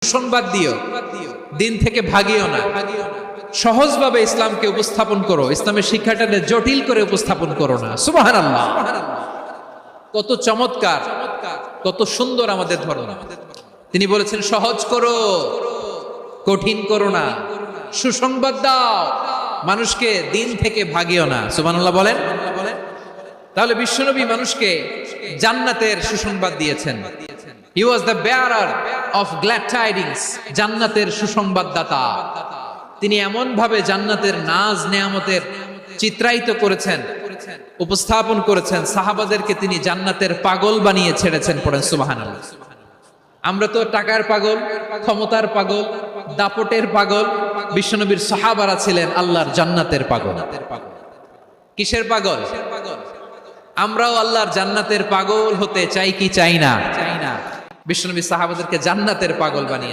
সুসংবাদ দিও, দিন থেকে ভাগিও না। সহজভাবে ইসলামকে উপস্থাপন করো, ইসলামের শিক্ষাটাকে জটিল করে উপস্থাপন করো না। সুবহানাল্লাহ, কত চমৎকার, কত সুন্দর আমাদের ধর্ম। তিনি বলেছেন সহজ করো, কঠিন করো না, সুসংবাদ দাও, মানুষকে দিন থেকে ভাগিও না। সুবহানাল্লাহ বলেন। তাহলে বিশ্বনবী মানুষকে জান্নাতের সুসংবাদ দিয়েছেন। He was the bearer of glad tidings, জান্নাতের সুসংবাদদাতা। তিনি এমন ভাবে জান্নাতের নাজ নেয়ামতের চিত্রায়িত করেছেন, উপস্থাপন করেছেন, সাহাবাদেরকে তিনি জান্নাতের পাগল বানিয়ে ছেড়েছেন। পড়েন সুবহানাল্লাহ। আমরা তো টাকার পাগল, ক্ষমতার পাগল, দাপটের পাগল। বিশ্বনবীর সাহাবারা ছিলেন আল্লাহর জান্নাতের পাগল। কিসের পাগল? আমরাও আল্লাহর জান্নাতের পাগল হতে চাই কি চাই না? বিশ্বনবী সাহাবাদেরকে জান্নাতের পাগল বানিয়ে